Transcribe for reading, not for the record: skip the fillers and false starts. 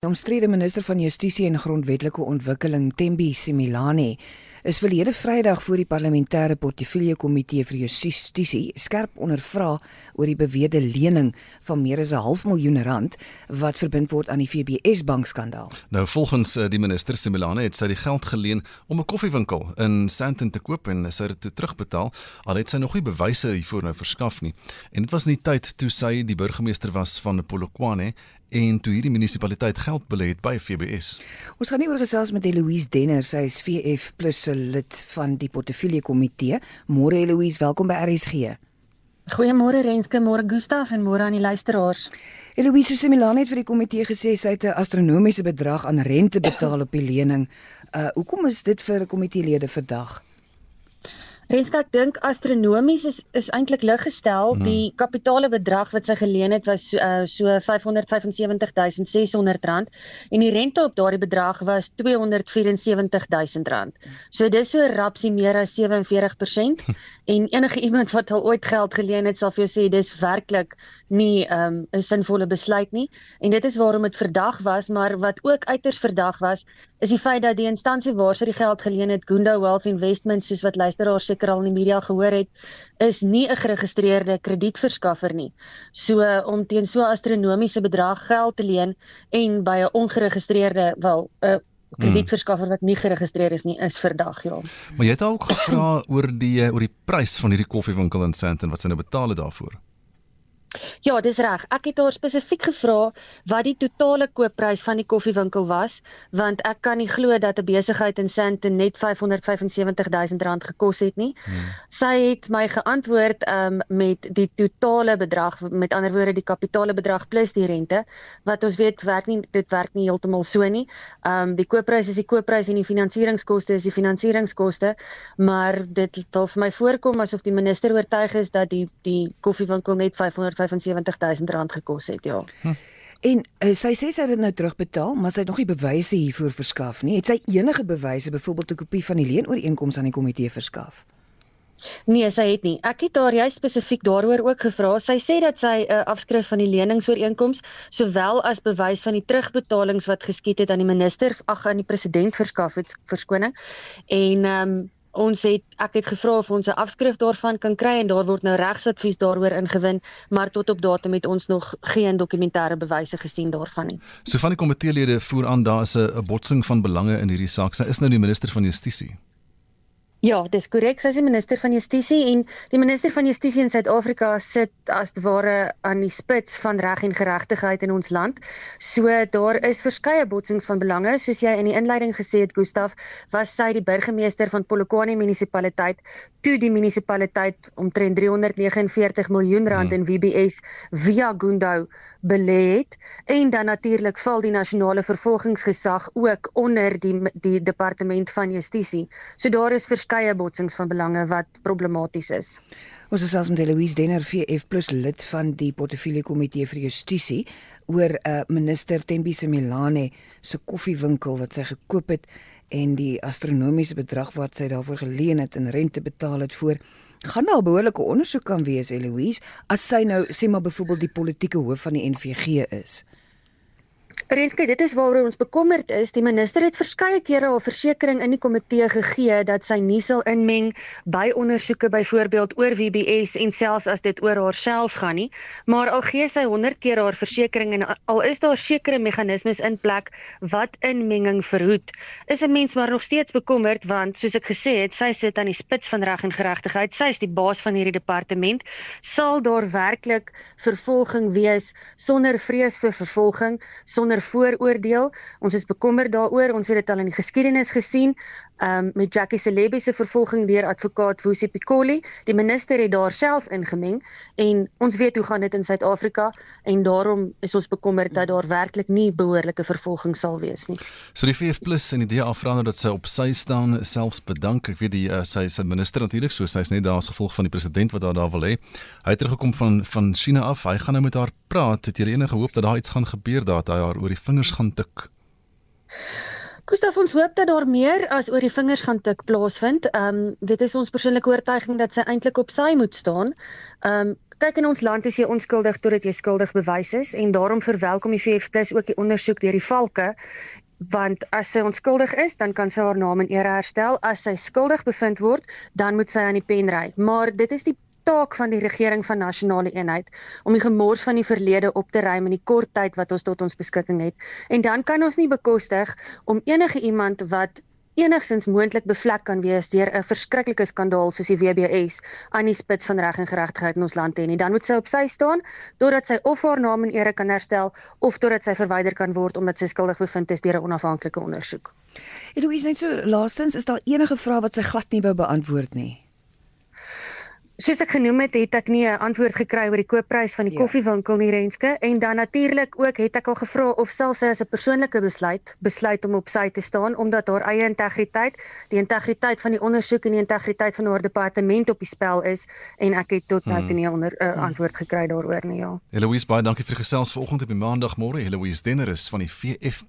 Die omstrede minister van Justisie en Grondwetlike Ontwikkeling, Thembi Simelane, is verlede Vrydag voor die parlementêre portefeulje komitee vir Justisie skerp ondervra oor die beweerde lening van meer as R500.000 wat verbind word aan die FBS bankskandaal. Nou volgens die minister Simelane het sy die geld geleen om 'n koffiewinkel in Sandton te koop en sy het dit terugbetaal, al het sy nog nie bewyse hiervoor nou verskaf nie. En dit was in die tyd toe sy die burgemeester was van Polokwane en toe hierdie munisipaliteit geld belê het by FBS. Ons gaan nie oor gesels met Eloise Denner, sy is VF Plus lid van die portefeulje komitee. Môre Eloise, welkom by RSG. Goeiemôre Renske, môre Gustaf en môre aan die luisteraars. Eloise, Simelane het vir die komitee gesê sy het 'n astronomiese bedrag aan rente betaal op die lening. Hoekom is dit vir komiteelede vandag? Renske, ek dink astronomies is eintlik lig gestel. Die kapitale bedrag wat sy geleen het was so R575.600 en die rente op daardie bedrag was R274.000. So dis so rapsie meer as 47%. En enige iemand wat al ooit geld geleen het sal vir jou sê dis werklik nie 'n sinvolle besluit nie. En dit is waarom dit verdag was, maar wat ook uiters verdag was, is die feit dat die instansie waar sy die geld geleen het, Gunda Wealth Investments, soos wat luisteraars seker al in die media gehoor het, is nie 'n geregistreerde kredietverskaffer nie. So om teen so 'n astronomiese bedrag geld te leen en by 'n ongeregistreerde, kredietverskaffer wat nie geregistreer is nie, is verdag, ja. Maar jy het ook gevra oor die prys van hierdie koffiewinkel in Sandton, wat sy nou betaal het daarvoor. Ja, dis reg. Ek het haar spesifiek gevra wat die totale koopprys van die koffiewinkel was, want ek kan nie glo dat 'n besigheid in Sandton net R575.000 gekos het nie. Sy het my geantwoord met die totale bedrag, met ander woorde die kapitale bedrag plus die rente, wat ons weet dit werk nie heeltemal so nie. Die koopprys is die koopprys en die finansieringskoste is die finansieringskoste, maar dit wil vir my voorkom asof die minister oortuig is dat die koffiewinkel net R575.000 gekos het, ja. En sy sê sy het dit nou terugbetaal, maar sy het nog nie bewyse hiervoor verskaf nie. Het sy enige bewyse, byvoorbeeld 'n kopie van die leenooreenkoms aan die komitee verskaf? Nee, sy het nie. Ek het haar juist spesifiek daaroor ook gevra. Sy sê dat sy 'n afskrif van die leningsooreenkoms, sowel as bewys van die terugbetalings wat geskied het aan die minister, aan die president verskaf het, verskoning. En ek het gevra of ons 'n afskrif daarvan kan kry en daar word nou regsadvies daaroor ingewin, maar tot op datum het ons nog geen dokumentêre bewyse gesien daarvan nie. So van die komiteelede voer aan daar is 'n botsing van belange in hierdie saak. Sy is nou die minister van Justisie. Ja, dis korrek. Sy is die minister van Justisie en die minister van Justisie in Suid-Afrika sit as het ware aan die spits van reg en geregtigheid in ons land. So daar is verskeie botsings van belange. Soos jy in die inleiding gesê het, Gustaf, was sy die burgemeester van Polokwane munisipaliteit toe die munisipaliteit omtrent R349 miljoen in WBS via Gunda belê het, en dan natuurlik val die nasionale vervolgingsgesag ook onder die departement van Justisie. So daar is verskeie botsings van belange wat problematies is. Ons is selfs met Eloise Denner, VF Plus lid van die portefeulje komitee vir Justisie, oor minister Thembi Simelane se koffiewinkel wat sy gekoop het en die astronomiese bedrag wat sy daarvoor geleen het en rente betaal het voor. Gaan daar 'n behoorlike ondersoek kan wees, Eloise, as sy nou, sê maar byvoorbeeld die politieke hoof van die NVG is? Renske, dit is waaroor ons bekommerd is. Die minister het verskeie kere haar versekering in die komitee gegee dat sy nie sal inmeng by ondersoeke byvoorbeeld oor WBS en selfs as dit oor haarself gaan nie. Maar al gee sy 100 keer haar versekering en al is daar sekere meganismes in plek wat inmenging verhoed, is 'n mens maar nog steeds bekommerd want soos ek gesê het, sy sit aan die spits van reg en geregtigheid. Sy is die baas van hierdie departement. Sal daar werklik vervolging wees sonder vrees vir vervolging, sonder vooroordeel? Ons is bekommerd daaroor. Ons het dit al in die geskiedenis gesien met Jackie Celebi se vervolging deur advokaat Vusi Pikoli. Die minister het daar self ingemeng en ons weet hoe gaan dit in Suid-Afrika en daarom is ons bekommerd dat daar werklik nie behoorlike vervolging sal wees nie. So die VF Plus en die DA vra nou dat sy op sy staan selfs bedank. Ek weet sy is 'n minister natuurlik, so sy is net daar as gevolg van die president wat daar wil hê. Hy het teruggekom van China af. Hy gaan nou met haar praat. Het jy enige hoop dat daar iets gaan gebeur dat hy haar oor die vingers gaan tik? Gustaf, ons hoop dat daar meer as oor die vingers gaan tik plaasvind. Dit is ons persoonlike oortuiging dat sy eintlik op sy moet staan. Kyk, in ons land is jy onskuldig totdat jy skuldig bewys is en daarom verwelkom die VF+ ook die ondersoek deur die valke, want as sy onskuldig is, dan kan sy haar naam en ere herstel. As sy skuldig bevind word, dan moet sy aan die pen ry. Maar dit is die taak van die regering van nasionale eenheid om die gemors van die verlede op te ruim in die kort tyd wat ons tot ons beskikking het. En dan kan ons nie bekostig om enige iemand wat enigstens moontlik bevlek kan wees deur 'n verskriklike skandaal soos die WBS aan die spits van reg en geregtigheid in ons land hê nie. Dan moet sy op sy staan totdat sy of haar naam en ere kan herstel of totdat sy verwyder kan word omdat sy skuldig bevind is deur 'n onafhanklike ondersoek. Eloise, net so laastens, is daar enige vrae wat sy glad nie wou beantwoord nie? Soos ek genoem het ek nie 'n antwoord gekry oor die koopprys van die koffiewinkel nie, Renske, en dan natuurlik ook het ek al gevra of sal sy as 'n persoonlike besluit om op sy te staan, omdat haar eie integriteit, die integriteit van die ondersoek en die integriteit van haar departement op die spel is, en ek het tot nou toe nie 'n antwoord gekry daaroor nie, ja. Eloise, baie dankie vir die gesels vanoggend op die maandagmôre. Eloise Denner is van die VF+.